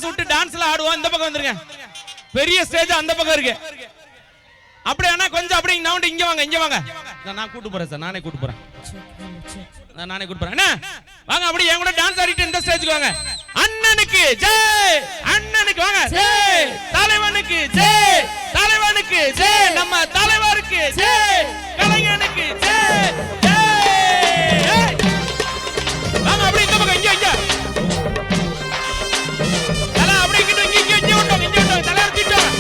Dance விட்டு டான்ஸ்ல ஆடுவோம். இந்த பக்கம் வந்துருங்க, பெரிய ஸ்டேஜ் அந்த பக்கம் இருக்கு. அப்படியே கொஞ்சம் அப்படியே இங்க வாங்க, இங்க வாங்க. நான் கூட்டு போறேன் சார், நானே கூட்டு போறேன். என்ன வாங்க, அப்படியே என் கூட டான்ஸ் ஆடிட்டு இந்த ஸ்டேஜுக்கு வாங்க. அண்ணனுக்கு ஜெய், அண்ணனுக்கு வாங்க ஜெய், தலைவனுக்கு ஜெய், தலைவனுக்கு ஜெய், நம்ம தலைவருக்கு ஜெய், கலைஞனுக்கு ஜெய் ஜெய். வாங்க அப்படியே இந்த பக்கம், இங்க தலை அப்படியே இங்க விட்டோம், தலை எடுத்துட்டோம்.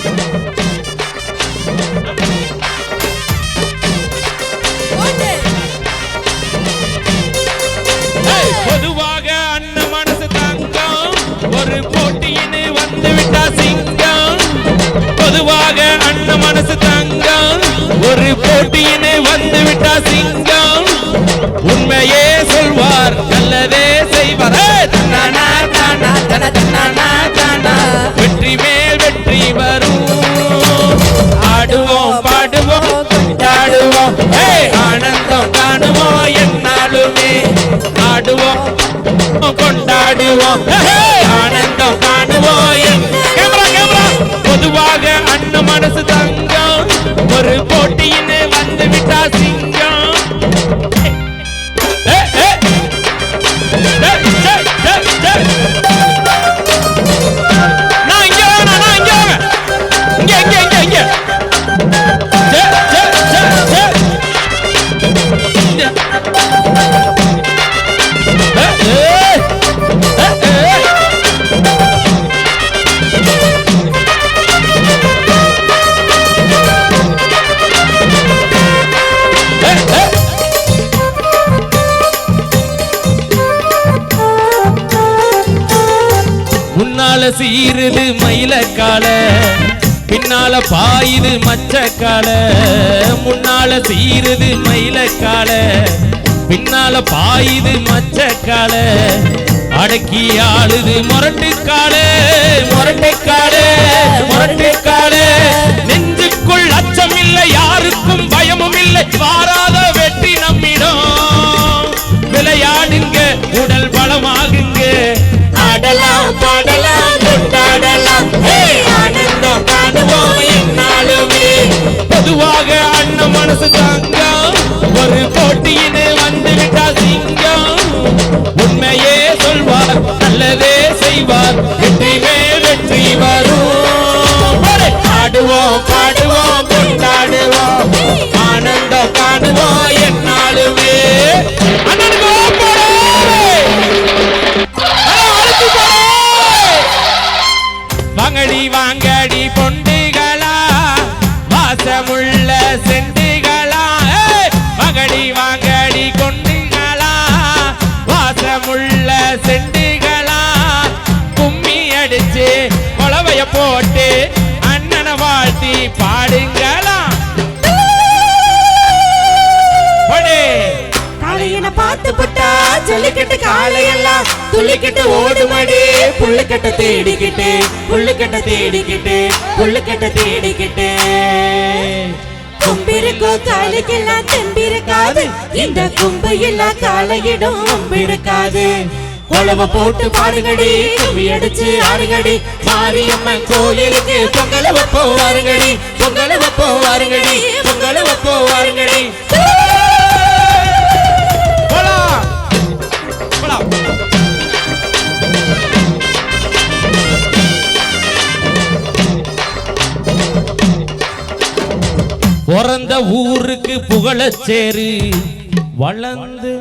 பொதுவாக அண்ணன் மனசு தங்கம், ஒரு போட்டியின்னு வந்து விட்டா சிங்கம். பொதுவாக அண்ணன் மனசு தங்கம், ஒரு போட்டியின்னு வந்து விட்டா சிங்கம். உண்மையே சொல்வார், நல்லதே செய்வார். வெற்றி மேல் வெற்றி வரும். ஆடுவோம் பாடுவோம் கொண்டாடுவோம், ஆனந்தம் காணுவோம் என்னாலுமே. ஆடுவோம் கொண்டாடுவோம், ஆனந்தம் காணுவோம். பொதுவாக அண்ணன் மனசு தங்கம், ஒரு போட்டியின்னு வந்து விட்டா சிங்கம். முன்னால சீருது மயிலக்கால, பின்னால பாயுது மச்சக்கால. முன்னால சீருது மயிலக்கால, பின்னால பாயுது மச்சக்கால. அடக்கி ஆளுது முரட்டுக்கால, முரட்டுக்கால, முரட்டுக்கால. நெஞ்சுக்குள் அச்சம் இல்லை, யாருக்கும் பயமும் இல்லை, வாராத வெற்றி நம்மிடம். விளையாடுங்க, உடல் பலமாகுங்க, ஆடலாம் பாடலாம் கொண்டாடலாம், ஆனந்தம் காணுவோம் என்னாலுமே. பொதுவாக அண்ணன் மனசு தங்கம், ஒரு போட்டியின்னு வந்து விட்டா சிங்கம். உண்மையே சொல்வார், நல்லதே செய்வார், வெற்றி மேல் வெற்றி வரும். ஆடுவோம் பாடுவோம் கொண்டாடுவோம், ஆனந்தம் காணுவோம் என்னாலுமே. வாங்கடி வாங்கடி பொண்டுகளா, வாசமுள்ள செண்டுகளா. வாங்கடி வாங்கடி கொண்டுகளா, வாசமுள்ள செண்டுகளா. கும்மி அடிச்சு கொலவைய போட்டு அண்ணனை வாழ்த்தி பாடுங்களா. காளையனை பார்த்து புட்டா சொல்லிக்கிட்டு காளையெல்லாம் துள்ளிக்கிட்டு ஓடுமடி. புள்ளுக்கட்ட தேடிக்கிட்டு, புள்ளுக்கட்ட தேடிக்கிட்டு, புள்ளுக்கட்ட தேடிக்கிட்டு. கும்பிருக்கோ காளைக்கெல்லாம் தெம்பிருக்காது, இந்த கும்பையெல்லாம் காளையிடும் ஒம்பிருக்காது. கொலவ போட்டு பாடுங்கடி, கும்மி அடிச்சு ஆடுங்கடி. மாரியம்மன் கோயிலுக்கு பொங்கல வைப்போ வாருங்கடி, பொங்கல வைப்போ வாருங்கடி, பொங்கல வைப்போ வாருங்கடி. பிறந்த ஊருக்கு புகழச்சேரு, வளர்ந்து